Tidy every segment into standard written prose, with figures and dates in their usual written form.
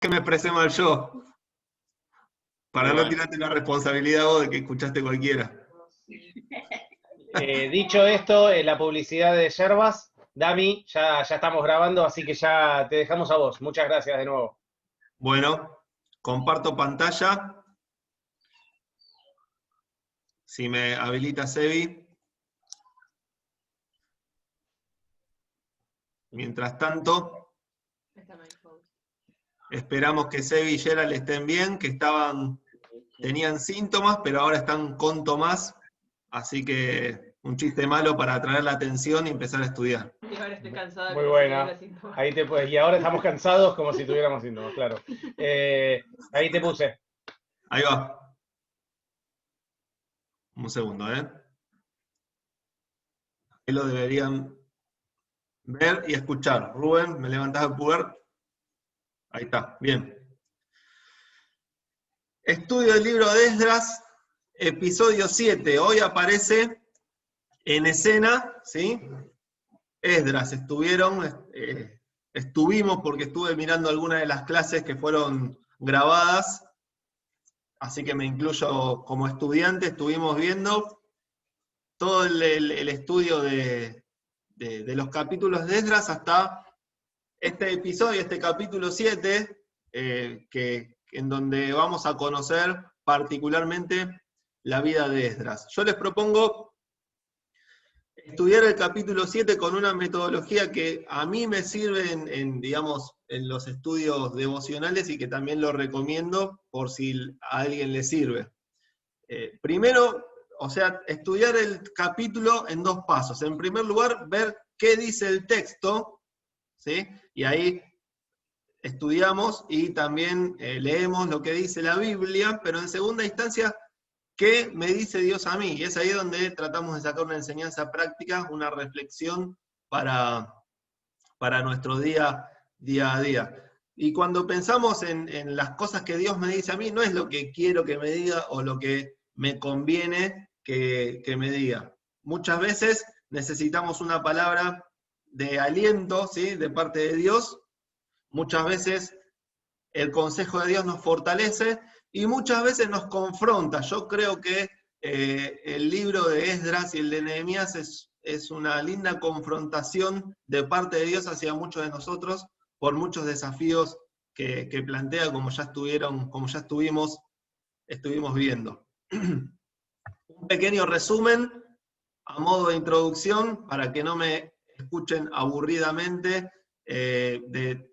que me expresé mal yo, para no tirarte la responsabilidad vos de que escuchaste cualquiera. Dicho esto, la publicidad de Yerbas, Dami, ya estamos grabando, así que ya te dejamos a vos. Muchas gracias de nuevo. Bueno, comparto pantalla. Si me habilita Sebi. Mientras tanto, esperamos que Sebi y Gerald estén bien, que tenían síntomas, pero ahora están con Tomás, así que un chiste malo para atraer la atención y empezar a estudiar. Y ahora estoy cansada. Muy buena. Ahí y ahora estamos cansados como si tuviéramos síntomas, claro. Ahí te puse. Ahí va. Un segundo, ¿eh? Ahí lo deberían ver y escuchar. Rubén, ¿me levantás el pulgar? Ahí está, bien. Estudio del libro de Esdras, episodio 7. Hoy aparece en escena, ¿sí? Esdras, estuvimos porque estuve mirando algunas de las clases que fueron grabadas, así que me incluyo como estudiante, estuvimos viendo todo el estudio de los capítulos de Esdras hasta este episodio, este capítulo 7, en donde vamos a conocer particularmente la vida de Esdras. Yo les propongo estudiar el capítulo 7 con una metodología que a mí me sirve digamos, en los estudios devocionales y que también lo recomiendo por si a alguien le sirve. Primero, o sea, estudiar el capítulo en dos pasos. En primer lugar, ver qué dice el texto, ¿sí? Y ahí estudiamos y también leemos lo que dice la Biblia, pero en segunda instancia, ¿qué me dice Dios a mí? Y es ahí donde tratamos de sacar una enseñanza práctica, una reflexión para nuestro día a día. Y cuando pensamos en las cosas que Dios me dice a mí, no es lo que quiero que me diga o lo que me conviene que me diga. Muchas veces necesitamos una palabra de aliento, ¿sí?, de parte de Dios. Muchas veces el consejo de Dios nos fortalece y muchas veces nos confronta. Yo creo que el libro de Esdras y el de Nehemías es una linda confrontación de parte de Dios hacia muchos de nosotros por muchos desafíos que plantea, como ya estuvimos viendo. Un pequeño resumen a modo de introducción para que no me escuchen aburridamente de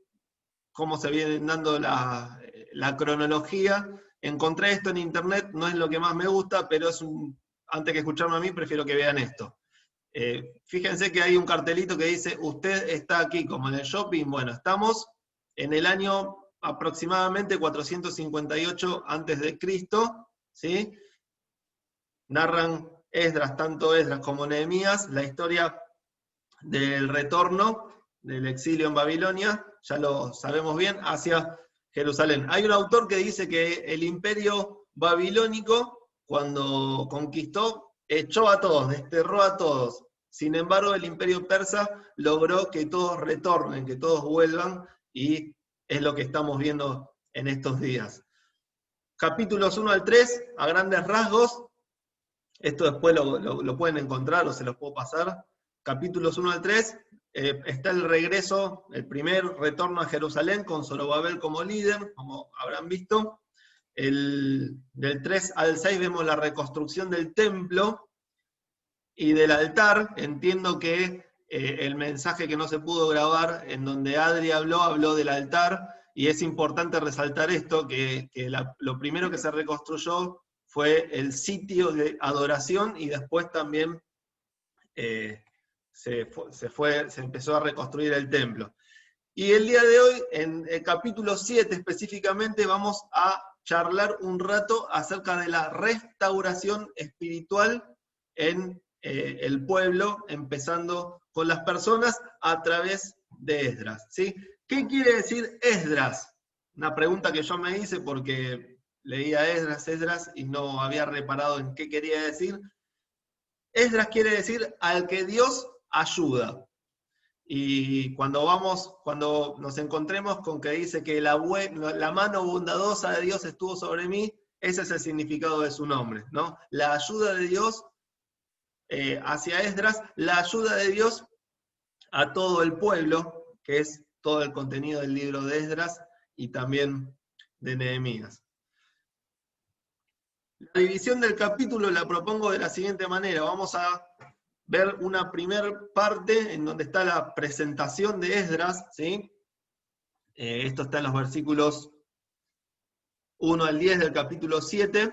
cómo se viene dando la cronología. Encontré esto en internet, no es lo que más me gusta, pero antes que escucharme a mí, prefiero que vean esto. Fíjense que hay un cartelito que dice, usted está aquí como en el shopping. Bueno, estamos en el año aproximadamente 458 a.C., ¿sí? Narran tanto Esdras como Nehemías, la historia del retorno del exilio en Babilonia, ya lo sabemos bien, hacia Jerusalén. Hay un autor que dice que el imperio babilónico, cuando conquistó, echó a todos, desterró a todos. Sin embargo, el imperio persa logró que todos retornen, que todos vuelvan, y es lo que estamos viendo en estos días. Capítulos 1 al 3, a grandes rasgos, esto después lo pueden encontrar o se los puedo pasar. Capítulos 1 al 3, está el regreso, el primer retorno a Jerusalén con Zorobabel como líder, como habrán visto. Del 3 al 6 vemos la reconstrucción del templo y del altar. Entiendo que el mensaje que no se pudo grabar, en donde Adri habló del altar, y es importante resaltar esto, que lo primero que se reconstruyó fue el sitio de adoración y después también se empezó a reconstruir el templo. Y el día de hoy, en el capítulo 7 específicamente, vamos a charlar un rato acerca de la restauración espiritual en el pueblo, empezando con las personas a través de Esdras, ¿sí? ¿Qué quiere decir Esdras? Una pregunta que yo me hice porque leía Esdras, y no había reparado en qué quería decir. Esdras quiere decir al que Dios ayuda. Y cuando nos encontremos con que dice que la mano bondadosa de Dios estuvo sobre mí, ese es el significado de su nombre, ¿no? La ayuda de Dios hacia Esdras, la ayuda de Dios a todo el pueblo, que es todo el contenido del libro de Esdras y también de Nehemías. La división del capítulo la propongo de la siguiente manera. Vamos a ver una primera parte en donde está la presentación de Esdras, ¿sí? Esto está en los versículos 1 al 10 del capítulo 7,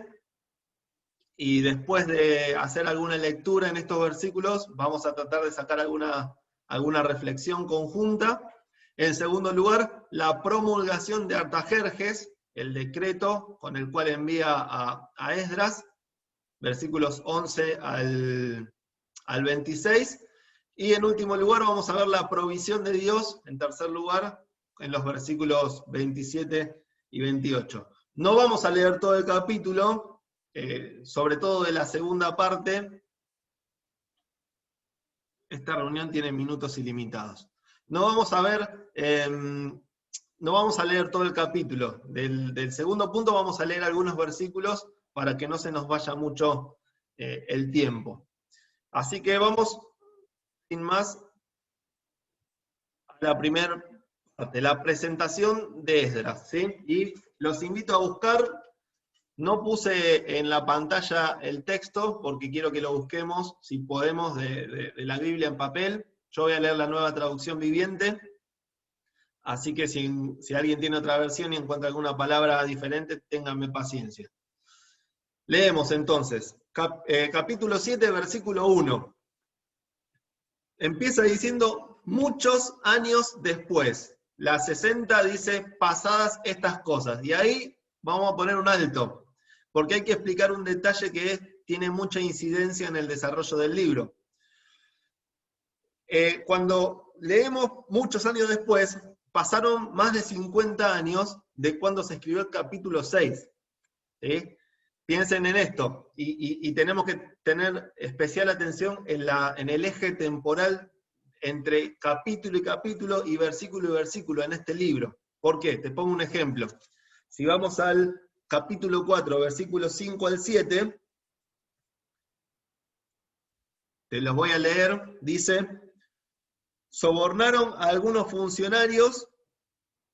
y después de hacer alguna lectura en estos versículos, vamos a tratar de sacar alguna reflexión conjunta. En segundo lugar, la promulgación de Artajerjes, el decreto con el cual envía a Esdras, versículos 11 al 26. Y en último lugar vamos a ver la provisión de Dios, en tercer lugar, en los versículos 27 y 28. No vamos a leer todo el capítulo, sobre todo de la segunda parte. Esta reunión tiene minutos ilimitados. No vamos a leer todo el capítulo. Del segundo punto vamos a leer algunos versículos para que no se nos vaya mucho el tiempo. Así que vamos, sin más, a la primera parte, la presentación de Esdras, ¿sí? Y los invito a buscar. No puse en la pantalla el texto porque quiero que lo busquemos, si podemos, de la Biblia en papel. Yo voy a leer la Nueva Traducción Viviente, así que si alguien tiene otra versión y encuentra alguna palabra diferente, ténganme paciencia. Leemos entonces, capítulo 7, versículo 1. Empieza diciendo, muchos años después. La 60 dice, pasadas estas cosas. Y ahí vamos a poner un alto, porque hay que explicar un detalle que tiene mucha incidencia en el desarrollo del libro. Cuando leemos muchos años después, pasaron más de 50 años de cuando se escribió el capítulo 6. ¿Sí? Piensen en esto, y tenemos que tener especial atención en el eje temporal entre capítulo y capítulo y versículo en este libro. ¿Por qué? Te pongo un ejemplo. Si vamos al capítulo 4, versículos 5 al 7, te los voy a leer, dice, sobornaron a algunos funcionarios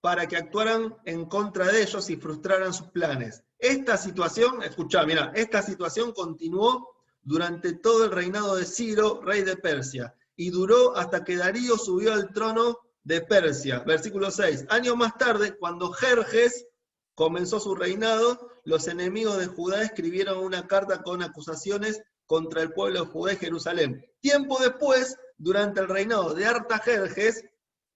para que actuaran en contra de ellos y frustraran sus planes. Esta situación, escuchá, mirá, esta situación continuó durante todo el reinado de Ciro, rey de Persia, y duró hasta que Darío subió al trono de Persia. Versículo 6. Años más tarde, cuando Jerjes comenzó su reinado, los enemigos de Judá escribieron una carta con acusaciones contra el pueblo de Judá y Jerusalén. Tiempo después, durante el reinado de Artajerjes,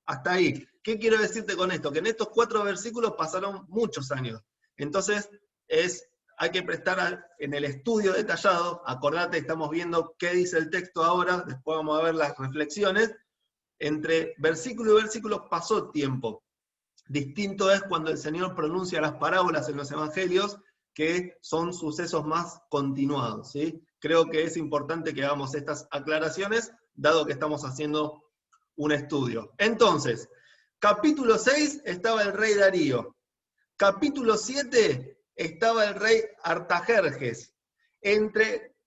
hasta ahí. ¿Qué quiero decirte con esto? Que en estos 4 versículos pasaron muchos años. Entonces, hay que prestar en el estudio detallado, acordate, estamos viendo qué dice el texto ahora, después vamos a ver las reflexiones. Entre versículo y versículo pasó tiempo. Distinto es cuando el Señor pronuncia las parábolas en los evangelios, que son sucesos más continuados, ¿sí? Creo que es importante que hagamos estas aclaraciones, dado que estamos haciendo un estudio. Entonces, capítulo 6 estaba el rey Darío. Capítulo 7 estaba el rey Artajerjes.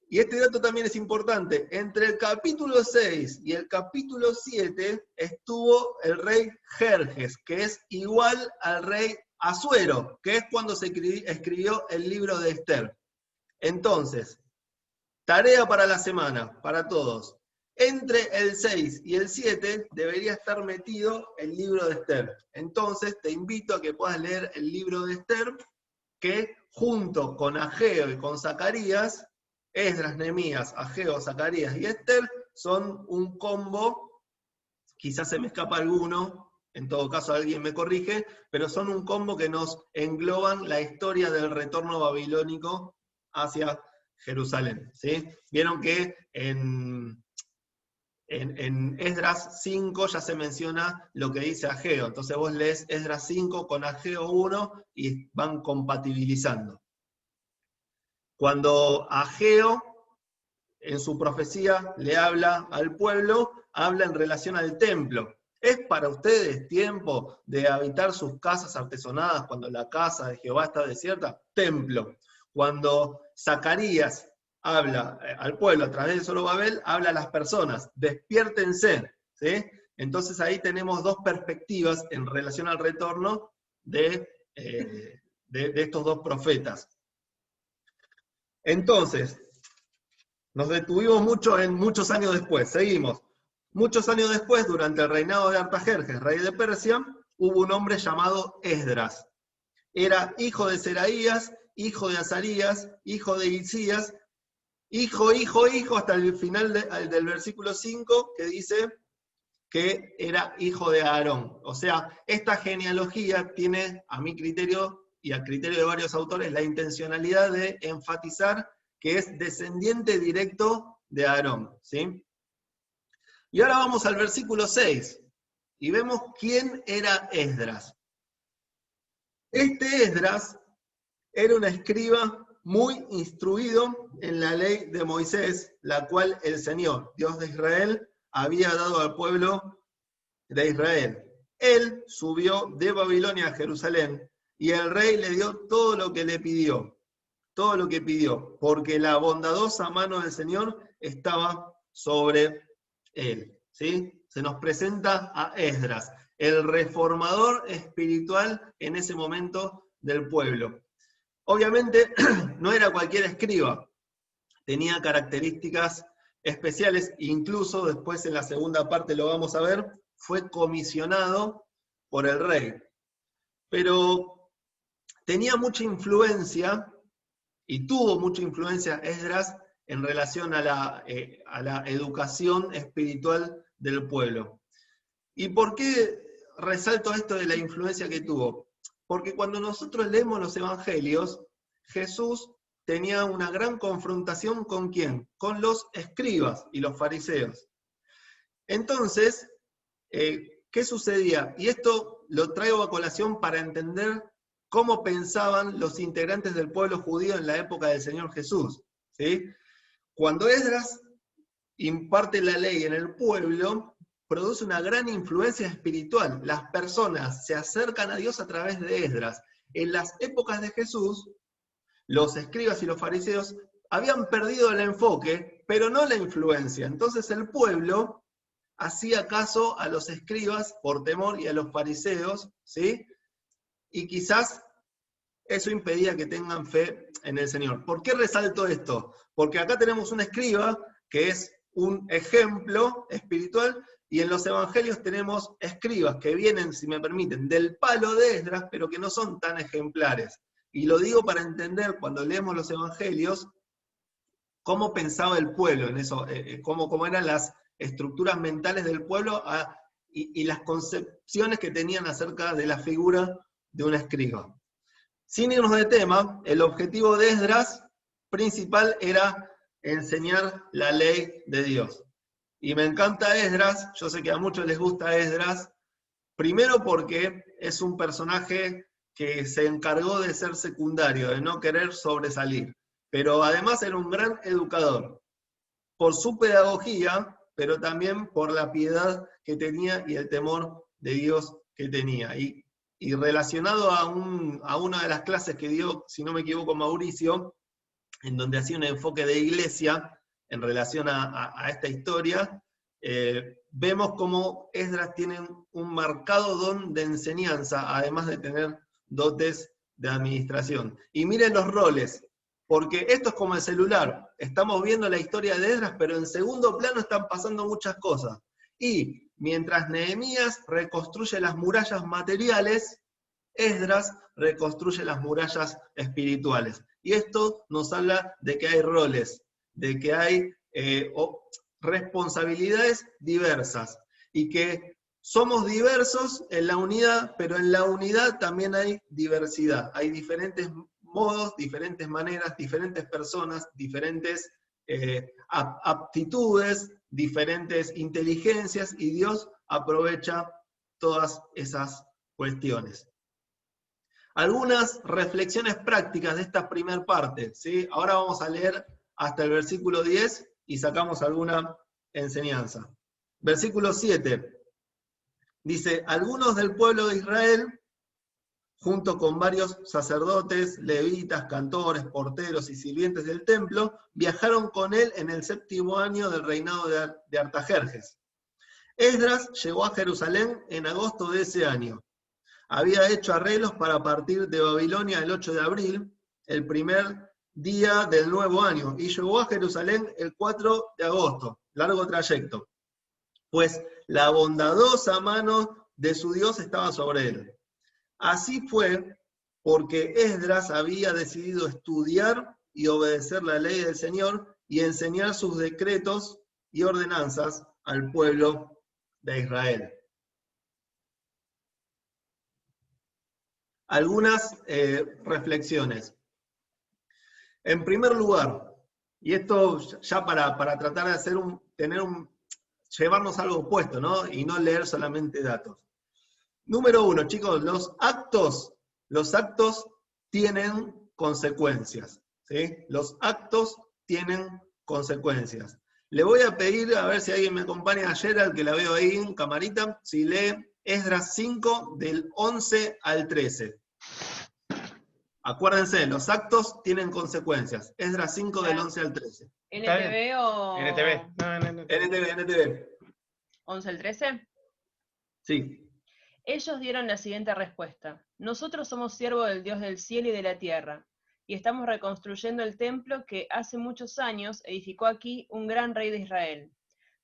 Y este dato también es importante, entre el capítulo 6 y el capítulo 7 estuvo el rey Jerjes, que es igual al rey Asuero, que es cuando se escribió el libro de Esther. Entonces, tarea para la semana, para todos. Entre el 6 y el 7 debería estar metido el libro de Esther. Entonces te invito a que puedas leer el libro de Esther, que junto con Ageo y con Zacarías, Esdras, Nehemías, Ageo, Zacarías y Esther, son un combo, quizás se me escapa alguno, en todo caso alguien me corrige, pero son un combo que nos engloban la historia del retorno babilónico hacia Jerusalén. ¿Sí? Vieron que en Esdras 5 ya se menciona lo que dice Ageo, entonces vos lees Esdras 5 con Ageo 1 y van compatibilizando. Cuando Ageo en su profecía le habla al pueblo, habla en relación al templo. ¿Es para ustedes tiempo de habitar sus casas artesonadas cuando la casa de Jehová está desierta? Templo. Cuando Zacarías habla al pueblo a través de Zorobabel, habla a las personas, despiértense, ¿sí? Entonces ahí tenemos dos perspectivas en relación al retorno de estos dos profetas. Entonces, nos detuvimos mucho en muchos años después, seguimos. Muchos años después, durante el reinado de Artajerjes, rey de Persia, hubo un hombre llamado Esdras. Era hijo de Seraías, hijo de Azarías, hijo de Hilcías, hijo, hasta el final del versículo 5, que dice que era hijo de Aarón. O sea, esta genealogía tiene, a mi criterio y al criterio de varios autores, la intencionalidad de enfatizar que es descendiente directo de Aarón, ¿sí? Y ahora vamos al versículo 6, y vemos quién era Esdras. Este Esdras era un escriba muy instruido en la ley de Moisés, la cual el Señor, Dios de Israel, había dado al pueblo de Israel. Él subió de Babilonia a Jerusalén, y el rey le dio todo lo que le pidió, porque la bondadosa mano del Señor estaba sobre él. ¿Sí? Se nos presenta a Esdras, el reformador espiritual en ese momento del pueblo. Obviamente no era cualquier escriba, tenía características especiales, incluso después en la segunda parte lo vamos a ver, fue comisionado por el rey. Pero tenía mucha influencia, y tuvo mucha influencia Esdras en relación a la educación espiritual del pueblo. ¿Y por qué resalto esto de la influencia que tuvo? Porque cuando nosotros leemos los evangelios, Jesús tenía una gran confrontación ¿con quién? Con los escribas y los fariseos. Entonces, ¿qué sucedía? Y esto lo traigo a colación para entender cómo pensaban los integrantes del pueblo judío en la época del Señor Jesús, ¿sí? Cuando Esdras imparte la ley en el pueblo, produce una gran influencia espiritual. Las personas se acercan a Dios a través de Esdras. En las épocas de Jesús, los escribas y los fariseos habían perdido el enfoque, pero no la influencia. Entonces el pueblo hacía caso a los escribas por temor y a los fariseos, ¿sí? Y quizás eso impedía que tengan fe en el Señor. ¿Por qué resalto esto? Porque acá tenemos un escriba que es un ejemplo espiritual, y en los evangelios tenemos escribas que vienen, si me permiten, del palo de Esdras, pero que no son tan ejemplares. Y lo digo para entender, cuando leemos los evangelios, cómo pensaba el pueblo en eso, cómo eran las estructuras mentales del pueblo y las concepciones que tenían acerca de la figura de un escriba. Sin irnos de tema, el objetivo de Esdras principal era enseñar la ley de Dios. Y me encanta Esdras, yo sé que a muchos les gusta Esdras, primero porque es un personaje que se encargó de ser secundario, de no querer sobresalir, pero además era un gran educador, por su pedagogía, pero también por la piedad que tenía y el temor de Dios que tenía. Y relacionado a una de las clases que dio, si no me equivoco, Mauricio, en donde hacía un enfoque de iglesia en relación a esta historia, vemos cómo Esdras tiene un marcado don de enseñanza, además de tener dotes de administración. Y miren los roles, porque esto es como el celular, estamos viendo la historia de Esdras, pero en segundo plano están pasando muchas cosas. Y mientras Nehemías reconstruye las murallas materiales, Esdras reconstruye las murallas espirituales. Y esto nos habla de que hay roles, de que hay responsabilidades diversas, y que somos diversos en la unidad, pero en la unidad también hay diversidad. Hay diferentes modos, diferentes maneras, diferentes personas, diferentes aptitudes, diferentes inteligencias, y Dios aprovecha todas esas cuestiones. Algunas reflexiones prácticas de esta primera parte, ¿sí? Ahora vamos a leer hasta el versículo 10 y sacamos alguna enseñanza. Versículo 7. Dice, algunos del pueblo de Israel, junto con varios sacerdotes, levitas, cantores, porteros y sirvientes del templo, viajaron con él en el 7º año del reinado de Artajerjes. Esdras llegó a Jerusalén en agosto de ese año. Había hecho arreglos para partir de Babilonia el 8 de abril, el primer día del nuevo año, y llegó a Jerusalén el 4 de agosto, largo trayecto, pues la bondadosa mano de su Dios estaba sobre él. Así fue porque Esdras había decidido estudiar y obedecer la ley del Señor y enseñar sus decretos y ordenanzas al pueblo de Israel. Algunas reflexiones. En primer lugar, y esto ya para tratar de hacer llevarnos algo opuesto, ¿no? Y no leer solamente datos. Número 1, chicos, los actos tienen consecuencias, ¿sí? Los actos tienen consecuencias. Le voy a pedir, a ver si alguien me acompaña a Gerald, que la veo ahí en camarita, si lee Esdras 5, del 11 al 13. Acuérdense, los actos tienen consecuencias. Esdras 5, del 11 al 13. ¿NTV o...? NTV. No. NTV. ¿11 al 13? Sí. Ellos dieron la siguiente respuesta. Nosotros somos siervos del Dios del cielo y de la tierra, y estamos reconstruyendo el templo que hace muchos años edificó aquí un gran rey de Israel.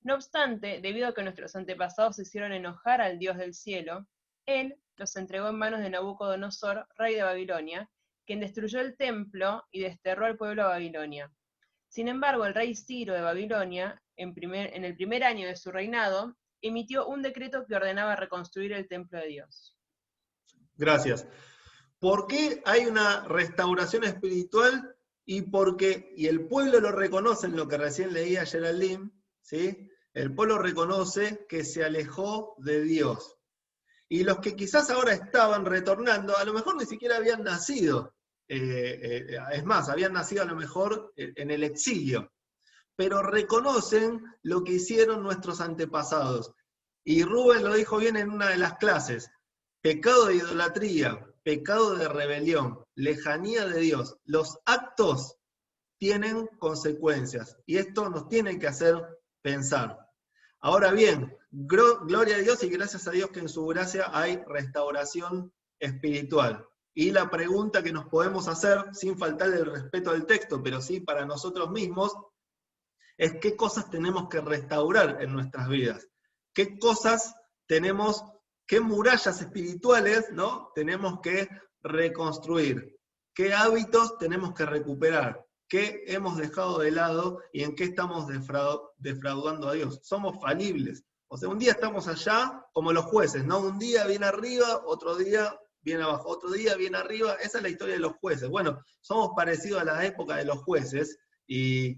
No obstante, debido a que nuestros antepasados hicieron enojar al Dios del cielo, él los entregó en manos de Nabucodonosor, rey de Babilonia, quien destruyó el templo y desterró al pueblo a Babilonia. Sin embargo, el rey Ciro de Babilonia, en el primer año de su reinado, emitió un decreto que ordenaba reconstruir el templo de Dios. Gracias. ¿Por qué hay una restauración espiritual? Y el pueblo lo reconoce, en lo que recién leía Geraldine, ¿sí? El pueblo reconoce que se alejó de Dios. Y los que quizás ahora estaban retornando, a lo mejor ni siquiera habían nacido. Es más, habían nacido a lo mejor en el exilio. Pero reconocen lo que hicieron nuestros antepasados. Y Rubén lo dijo bien en una de las clases. Pecado de idolatría, pecado de rebelión, lejanía de Dios. Los actos tienen consecuencias. Y esto nos tiene que hacer pensar. Ahora bien, gloria a Dios y gracias a Dios que en su gracia hay restauración espiritual. Y la pregunta que nos podemos hacer, sin faltarle el respeto al texto, pero sí para nosotros mismos, es qué cosas tenemos que restaurar en nuestras vidas. Qué cosas tenemos, qué murallas espirituales, ¿no? Tenemos que reconstruir. Qué hábitos tenemos que recuperar. ¿Qué hemos dejado de lado y en qué estamos defraudando a Dios? Somos falibles. O sea, un día estamos allá como los jueces, ¿no? Un día bien arriba, otro día bien abajo, otro día bien arriba. Esa es la historia de los jueces. Bueno, somos parecidos a la época de los jueces y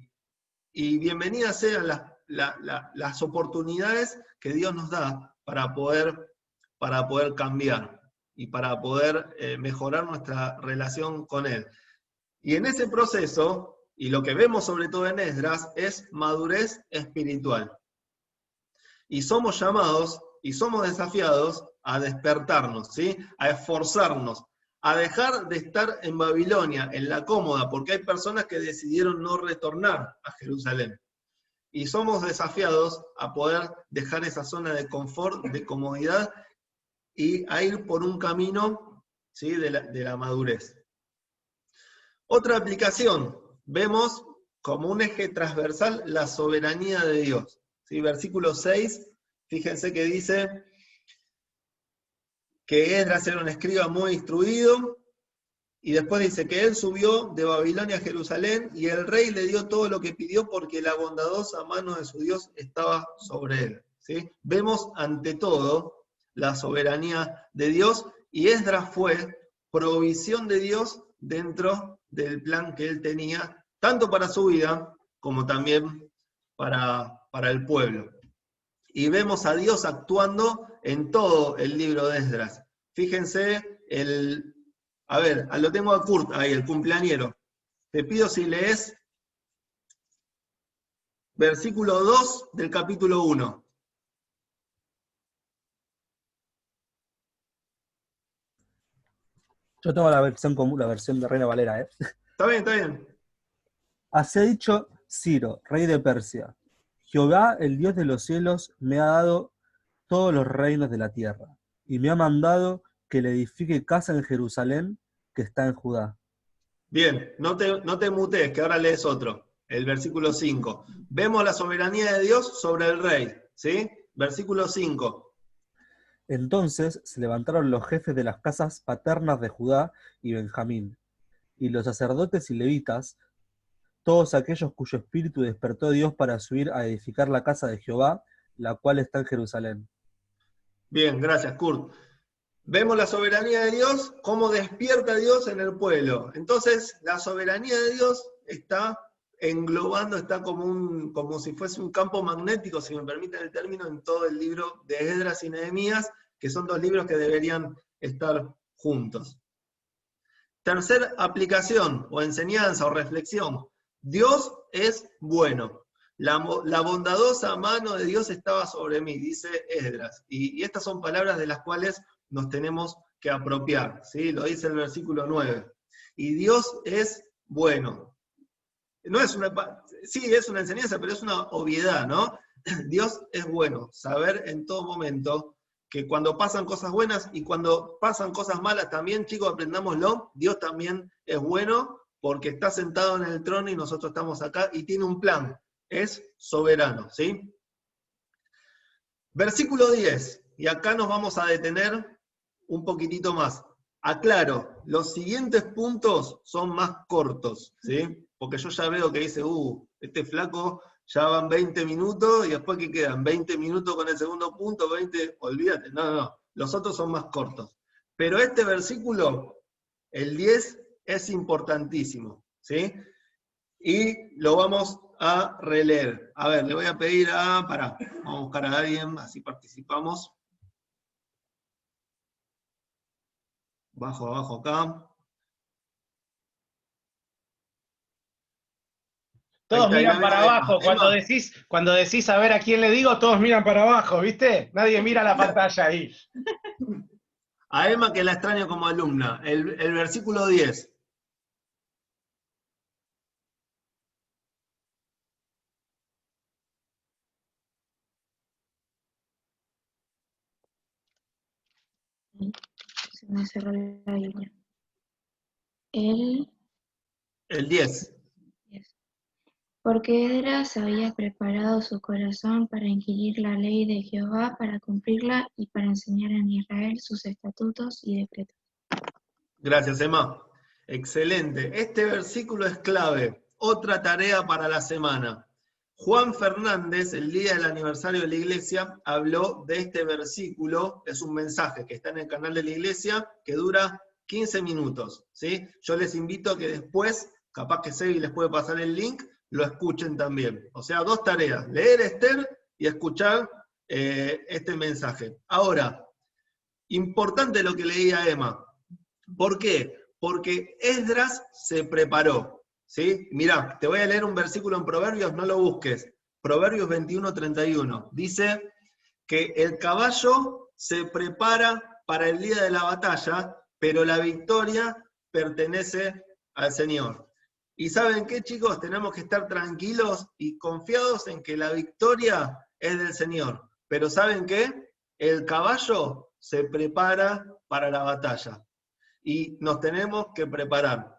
bienvenidas sean las oportunidades que Dios nos da para poder cambiar y para poder mejorar nuestra relación con Él. Y en ese proceso, y lo que vemos sobre todo en Esdras, es madurez espiritual. Y somos llamados y somos desafiados a despertarnos, ¿sí? A esforzarnos, a dejar de estar en Babilonia, en la cómoda, porque hay personas que decidieron no retornar a Jerusalén. Y somos desafiados a poder dejar esa zona de confort, de comodidad, y a ir por un camino, ¿sí? de la madurez. Otra aplicación, vemos como un eje transversal la soberanía de Dios. ¿Sí? Versículo 6, fíjense que dice que Esdras era un escriba muy instruido, y después dice que él subió de Babilonia a Jerusalén, y el rey le dio todo lo que pidió porque la bondadosa mano de su Dios estaba sobre él. ¿Sí? Vemos ante todo la soberanía de Dios, y Esdras fue provisión de Dios dentro del plan que él tenía, tanto para su vida como también para el pueblo. Y vemos a Dios actuando en todo el libro de Esdras. Fíjense, lo tengo a Kurt ahí, el cumpleañero. Te pido si lees versículo 2 del capítulo 1. Yo tengo la versión común, la versión de Reina Valera, ¿eh? Está bien, está bien. Así ha dicho Ciro, rey de Persia: Jehová, el Dios de los cielos, me ha dado todos los reinos de la tierra, y me ha mandado que le edifique casa en Jerusalén, que está en Judá. Bien, no te mutees, que ahora lees otro. El versículo 5. Vemos la soberanía de Dios sobre el rey, ¿sí? Versículo 5. Entonces se levantaron los jefes de las casas paternas de Judá y Benjamín, y los sacerdotes y levitas, todos aquellos cuyo espíritu despertó Dios para subir a edificar la casa de Jehová, la cual está en Jerusalén. Bien, gracias, Kurt. Vemos la soberanía de Dios, cómo despierta Dios en el pueblo. Entonces, la soberanía de Dios está englobando, está como si fuese un campo magnético, si me permiten el término, en todo el libro de Esdras y Nehemías, que son dos libros que deberían estar juntos. Tercer aplicación, o enseñanza, o reflexión. Dios es bueno. La bondadosa mano de Dios estaba sobre mí, dice Esdras. Y estas son palabras de las cuales nos tenemos que apropiar, ¿sí? Lo dice el versículo 9. Y Dios es bueno. No es sí, es una enseñanza, pero es una obviedad, ¿no? Dios es bueno. Saber en todo momento que cuando pasan cosas buenas y cuando pasan cosas malas también, chicos, aprendámoslo, Dios también es bueno porque está sentado en el trono y nosotros estamos acá y tiene un plan. Es soberano, ¿sí? Versículo 10, y acá nos vamos a detener un poquitito más. Aclaro, los siguientes puntos son más cortos, ¿sí? Porque yo ya veo que dice, este flaco ya van 20 minutos y después ¿qué quedan? 20 minutos con el segundo punto, 20, olvídate, no, los otros son más cortos. Pero este versículo, el 10, es importantísimo, ¿sí? Y lo vamos a releer. A ver, le voy a pedir vamos a buscar a alguien, así participamos. Bajo abajo acá. Todos Ahí miran para Emma. abajo. Cuando decís a ver a quién le digo, todos miran para abajo, ¿viste? Nadie mira la pantalla ahí. A Emma, que la extraño como alumna. El versículo 10. Se me cerró la Biblia. El 10. Porque Esdras había preparado su corazón para inquirir la ley de Jehová, para cumplirla y para enseñar en Israel sus estatutos y decretos. Gracias, Emma. Excelente. Este versículo es clave. Otra tarea para la semana. Juan Fernández, el día del aniversario de la iglesia, habló de este versículo. Es un mensaje que está en el canal de la iglesia que dura 15 minutos. ¿Sí? Yo les invito a que después, capaz que Sebi les puede pasar el link, lo escuchen también. O sea, dos tareas, leer Esther y escuchar este mensaje. Ahora, importante lo que leía Emma. ¿Por qué? Porque Esdras se preparó. ¿Sí? Mirá, te voy a leer un versículo en Proverbios, no lo busques. Proverbios 21:31. Dice que el caballo se prepara para el día de la batalla, pero la victoria pertenece al Señor. ¿Y saben qué, chicos? Tenemos que estar tranquilos y confiados en que la victoria es del Señor. Pero ¿saben qué? El caballo se prepara para la batalla. Y nos tenemos que preparar.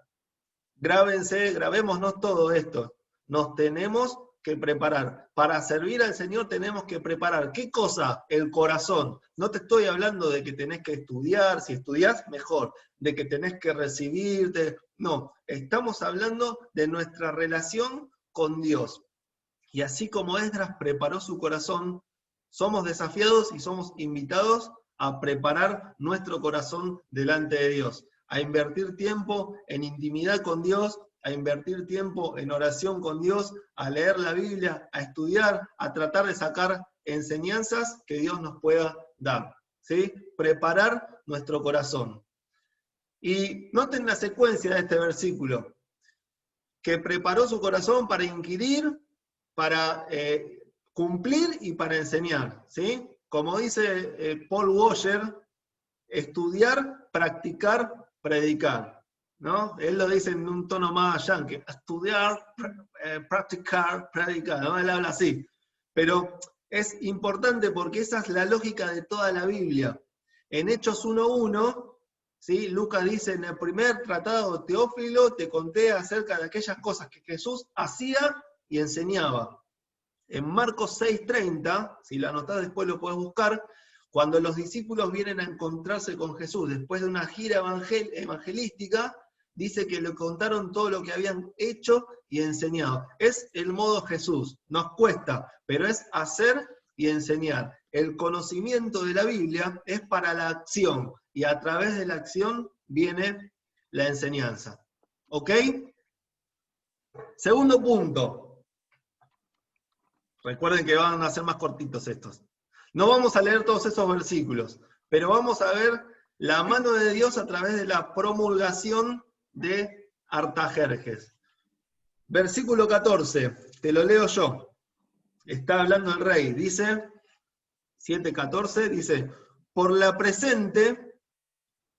Grabémonos todo esto. Nos tenemos que preparar. Para servir al Señor tenemos que preparar. ¿Qué cosa? El corazón. No te estoy hablando de que tenés que estudiar, si estudiás, mejor. De que tenés que recibirte. No, estamos hablando de nuestra relación con Dios. Y así como Esdras preparó su corazón, somos desafiados y somos invitados a preparar nuestro corazón delante de Dios, a invertir tiempo en intimidad con Dios, a invertir tiempo en oración con Dios, a leer la Biblia, a estudiar, a tratar de sacar enseñanzas que Dios nos pueda dar. ¿Sí? Preparar nuestro corazón. Y noten la secuencia de este versículo, que preparó su corazón para inquirir, para cumplir y para enseñar. ¿Sí? Como dice Paul Washer, estudiar, practicar, predicar, ¿no? Él lo dice en un tono más yankee, estudiar, practicar, predicar, ¿no? Él habla así. Pero es importante porque esa es la lógica de toda la Biblia. En Hechos 1:1, ¿sí? Lucas dice, en el primer tratado Teófilo te conté acerca de aquellas cosas que Jesús hacía y enseñaba. En Marcos 6:30, si lo anotás después lo podés buscar, cuando los discípulos vienen a encontrarse con Jesús después de una gira evangelística, dice que le contaron todo lo que habían hecho y enseñado. Es el modo Jesús, nos cuesta, pero es hacer y enseñar. El conocimiento de la Biblia es para la acción, y a través de la acción viene la enseñanza. ¿Ok? Segundo punto. Recuerden que van a ser más cortitos estos. No vamos a leer todos esos versículos, pero vamos a ver la mano de Dios a través de la promulgación de Artajerjes. Versículo 14, te lo leo yo. Está hablando el rey, dice, 7:14, dice, por la presente,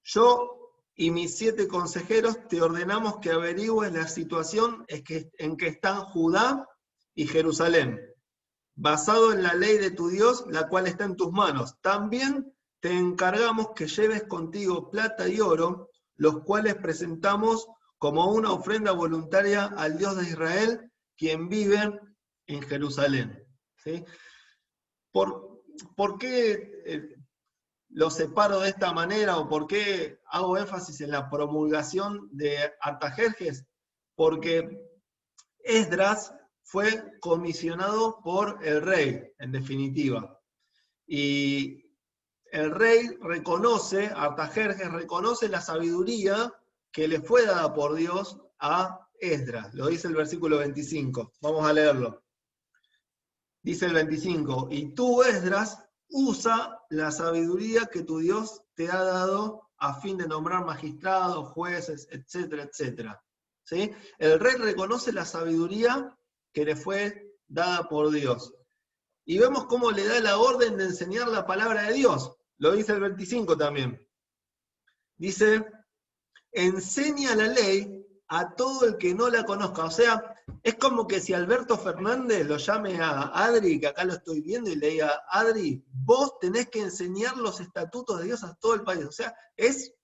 yo y mis 7 consejeros te ordenamos que averigües la situación en que están Judá y Jerusalén, basado en la ley de tu Dios, la cual está en tus manos. También te encargamos que lleves contigo plata y oro, los cuales presentamos como una ofrenda voluntaria al Dios de Israel, quien vive en Jerusalén. ¿Sí? ¿Por qué lo separo de esta manera, o por qué hago énfasis en la promulgación de Artajerjes? Porque Esdras fue comisionado por el rey, en definitiva. Y el rey reconoce, Artajerjes reconoce la sabiduría que le fue dada por Dios a Esdras. Lo dice el versículo 25. Vamos a leerlo. Dice el 25, y tú, Esdras, usa la sabiduría que tu Dios te ha dado a fin de nombrar magistrados, jueces, etcétera, etcétera. ¿Sí? El rey reconoce la sabiduría que le fue dada por Dios. Y vemos cómo le da la orden de enseñar la palabra de Dios. Lo dice el 25 también. Dice, enseña la ley a todo el que no la conozca. O sea, es como que si Alberto Fernández lo llame a Adri, que acá lo estoy viendo, y le diga, Adri, vos tenés que enseñar los estatutos de Dios a todo el país. O sea, es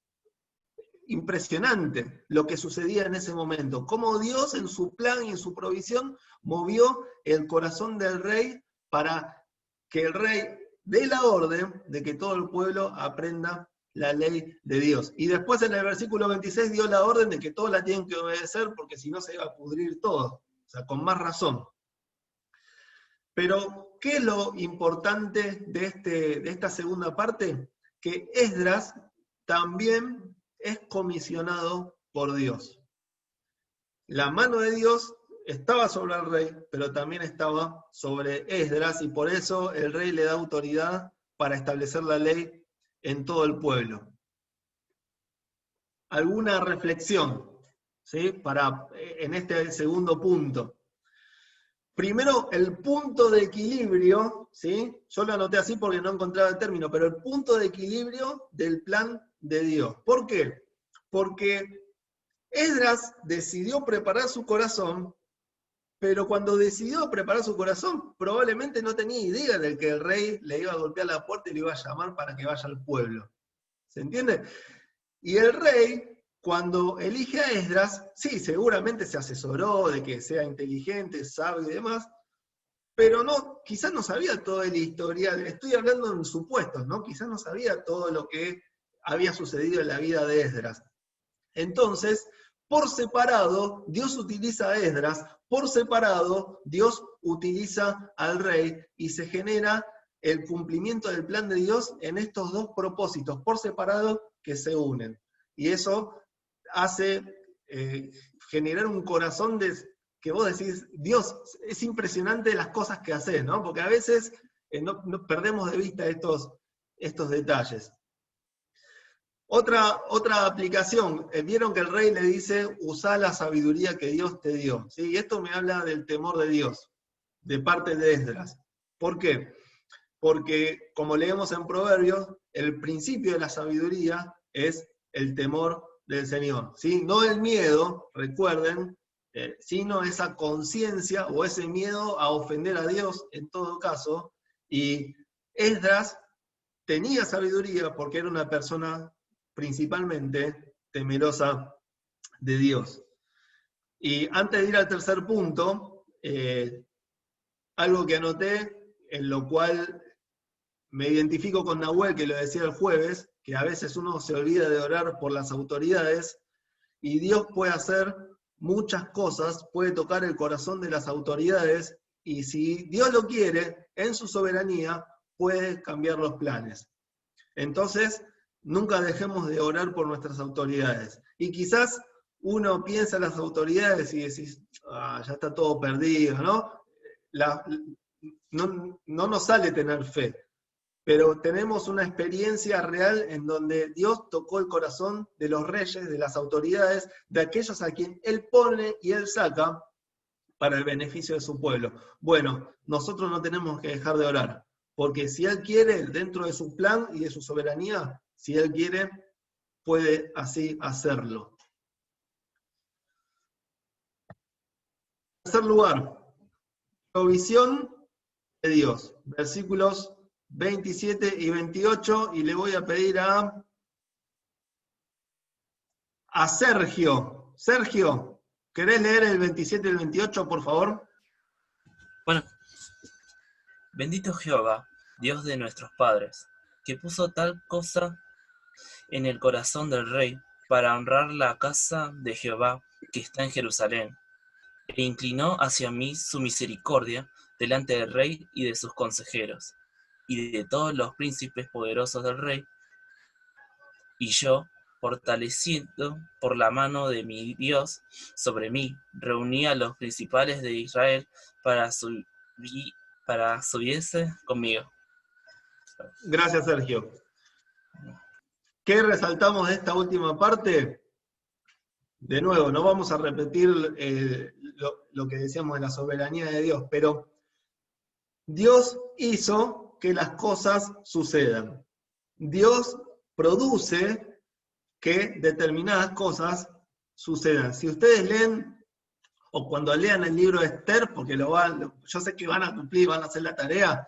impresionante lo que sucedía en ese momento. Cómo Dios en su plan y en su provisión movió el corazón del rey para que el rey dé la orden de que todo el pueblo aprenda la ley de Dios. Y después en el versículo 26 dio la orden de que todos la tienen que obedecer, porque si no se iba a pudrir todo. O sea, con más razón. Pero, ¿qué es lo importante de esta segunda parte? Que Esdras también es comisionado por Dios. La mano de Dios estaba sobre el rey, pero también estaba sobre Esdras, y por eso el rey le da autoridad para establecer la ley en todo el pueblo. ¿Alguna reflexión? ¿Sí? En este segundo punto. Primero, el punto de equilibrio, ¿sí? Yo lo anoté así porque no encontraba el término, pero el punto de equilibrio del plan de Dios. ¿Por qué? Porque Esdras decidió preparar su corazón, pero cuando decidió preparar su corazón, probablemente no tenía idea de que el rey le iba a golpear la puerta y le iba a llamar para que vaya al pueblo. ¿Se entiende? Y el rey, cuando elige a Esdras, sí, seguramente se asesoró de que sea inteligente, sabio y demás, pero no, quizás no sabía todo el historial. Estoy hablando en supuestos, ¿no? Quizás no sabía todo lo que había sucedido en la vida de Esdras. Entonces, por separado, Dios utiliza a Esdras, por separado, Dios utiliza al rey, y se genera el cumplimiento del plan de Dios en estos dos propósitos, por separado, que se unen. Y eso hace generar un corazón que vos decís, Dios, es impresionante las cosas que hace, ¿no? Porque a veces no perdemos de vista estos detalles. Otra aplicación, vieron que el rey le dice, usá la sabiduría que Dios te dio. ¿Sí? Y esto me habla del temor de Dios, de parte de Esdras. ¿Por qué? Porque, como leemos en Proverbios, el principio de la sabiduría es el temor del Señor, ¿sí? No el miedo, recuerden, sino esa conciencia o ese miedo a ofender a Dios en todo caso. Y Esdras tenía sabiduría porque era una persona principalmente temerosa de Dios. Y antes de ir al tercer punto, algo que anoté, en lo cual me identifico con Nahuel, que lo decía el jueves, que a veces uno se olvida de orar por las autoridades, y Dios puede hacer muchas cosas, puede tocar el corazón de las autoridades, y si Dios lo quiere, en su soberanía, puede cambiar los planes. Entonces, nunca dejemos de orar por nuestras autoridades. Y quizás uno piensa en las autoridades y decís, ya está todo perdido, ¿no? No nos sale tener fe, pero tenemos una experiencia real en donde Dios tocó el corazón de los reyes, de las autoridades, de aquellos a quien Él pone y Él saca para el beneficio de su pueblo. Bueno, nosotros no tenemos que dejar de orar, porque si Él quiere, dentro de su plan y de su soberanía, si Él quiere, puede así hacerlo. En tercer lugar, provisión de Dios. Versículos 27 y 28, y le voy a pedir a Sergio. Sergio, ¿querés leer el 27 y el 28, por favor? Bueno, bendito Jehová, Dios de nuestros padres, que puso tal cosa en el corazón del rey para honrar la casa de Jehová que está en Jerusalén, e inclinó hacia mí su misericordia delante del rey y de sus consejeros, y de todos los príncipes poderosos del rey, y yo, fortalecido por la mano de mi Dios sobre mí, reuní a los principales de Israel para subiese conmigo. Gracias, Sergio. ¿Qué resaltamos de esta última parte? De nuevo, no vamos a repetir lo que decíamos de la soberanía de Dios, pero Dios hizo que las cosas sucedan. Dios produce que determinadas cosas sucedan. Si ustedes leen, o cuando lean el libro de Esther, porque yo sé que van a cumplir, van a hacer la tarea,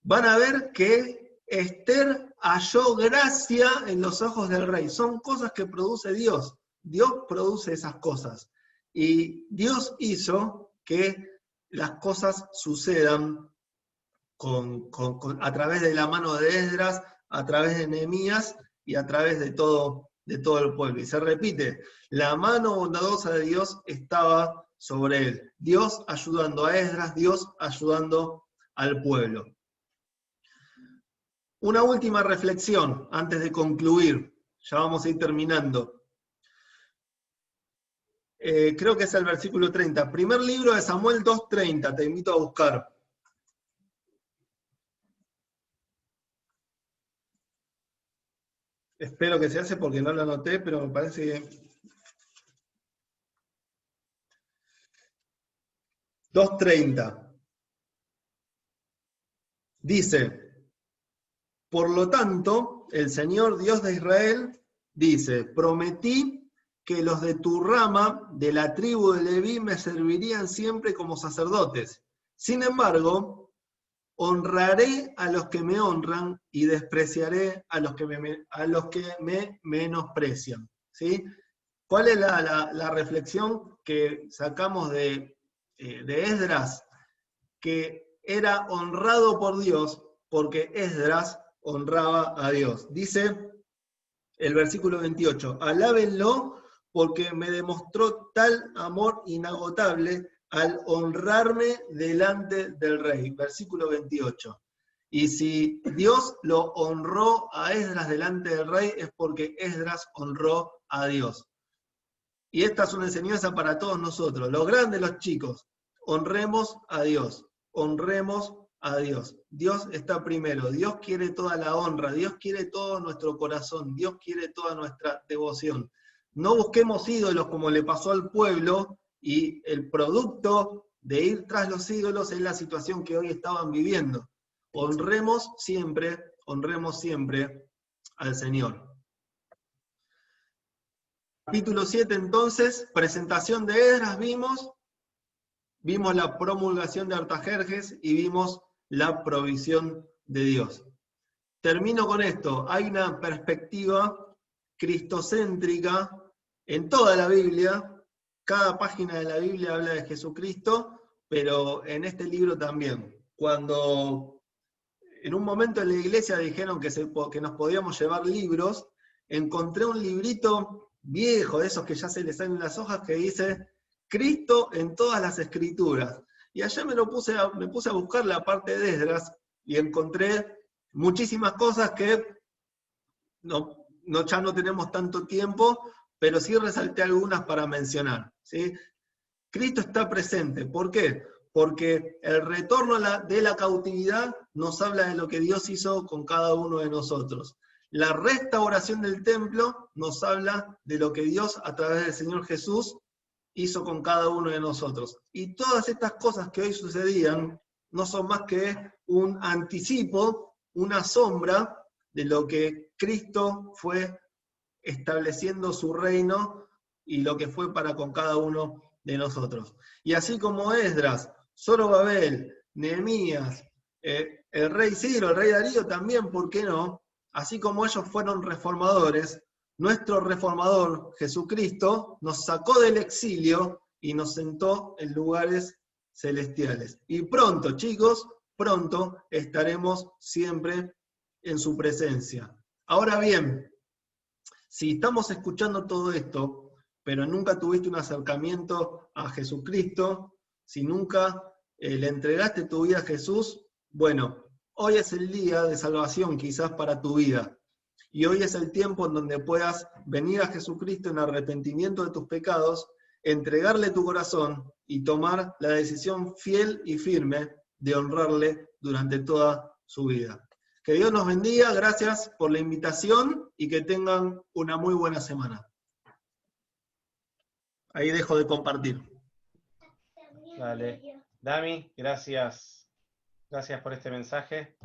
van a ver que Esther halló gracia en los ojos del rey. Son cosas que produce Dios. Dios produce esas cosas. Y Dios hizo que las cosas sucedan a través de la mano de Esdras, a través de Nehemías y a través de todo el pueblo. Y se repite, la mano bondadosa de Dios estaba sobre él. Dios ayudando a Esdras, Dios ayudando al pueblo. Una última reflexión antes de concluir, ya vamos a ir terminando. Creo que es el versículo 30. Primer libro de Samuel 2:30, te invito a buscar. Espero que se hace porque no lo anoté, pero me parece que... 2:30. Dice... Por lo tanto, el Señor Dios de Israel dice, prometí que los de tu rama, de la tribu de Leví, me servirían siempre como sacerdotes. Sin embargo, honraré a los que me honran y despreciaré a los que me menosprecian. ¿Sí? ¿Cuál es la reflexión que sacamos de Esdras? Que era honrado por Dios porque Esdras honraba a Dios. Dice el versículo 28, alábenlo porque me demostró tal amor inagotable al honrarme delante del rey. Versículo 28. Y si Dios lo honró a Esdras delante del rey es porque Esdras honró a Dios. Y esta es una enseñanza para todos nosotros, los grandes, los chicos. Honremos a Dios, honremos a Dios. Dios está primero, Dios quiere toda la honra, Dios quiere todo nuestro corazón, Dios quiere toda nuestra devoción. No busquemos ídolos como le pasó al pueblo y el producto de ir tras los ídolos es la situación que hoy estaban viviendo. Honremos siempre al Señor. Capítulo 7 entonces, presentación de Esdras vimos la promulgación de Artajerjes y vimos la provisión de Dios. Termino con esto, hay una perspectiva cristocéntrica en toda la Biblia, cada página de la Biblia habla de Jesucristo, pero en este libro también. Cuando en un momento en la iglesia dijeron que nos podíamos llevar libros, encontré un librito viejo, de esos que ya se les salen las hojas, que dice Cristo en todas las escrituras. Y allá me puse a buscar la parte de Esdras y encontré muchísimas cosas que ya no tenemos tanto tiempo, pero sí resalté algunas para mencionar, ¿sí? Cristo está presente. ¿Por qué? Porque el retorno de la cautividad nos habla de lo que Dios hizo con cada uno de nosotros. La restauración del templo nos habla de lo que Dios, a través del Señor Jesús, hizo con cada uno de nosotros. Y todas estas cosas que hoy sucedían no son más que un anticipo, una sombra de lo que Cristo fue estableciendo su reino y lo que fue para con cada uno de nosotros. Y así como Esdras, Zorobabel, Nehemías, el rey Ciro, el rey Darío también, ¿por qué no? Así como ellos fueron reformadores, nuestro reformador, Jesucristo, nos sacó del exilio y nos sentó en lugares celestiales. Y pronto, chicos, pronto estaremos siempre en su presencia. Ahora bien, si estamos escuchando todo esto, pero nunca tuviste un acercamiento a Jesucristo, si nunca le entregaste tu vida a Jesús, bueno, hoy es el día de salvación quizás para tu vida. Y hoy es el tiempo en donde puedas venir a Jesucristo en arrepentimiento de tus pecados, entregarle tu corazón y tomar la decisión fiel y firme de honrarle durante toda su vida. Que Dios nos bendiga, gracias por la invitación y que tengan una muy buena semana. Ahí dejo de compartir. Dale. Dami, gracias. Gracias por este mensaje.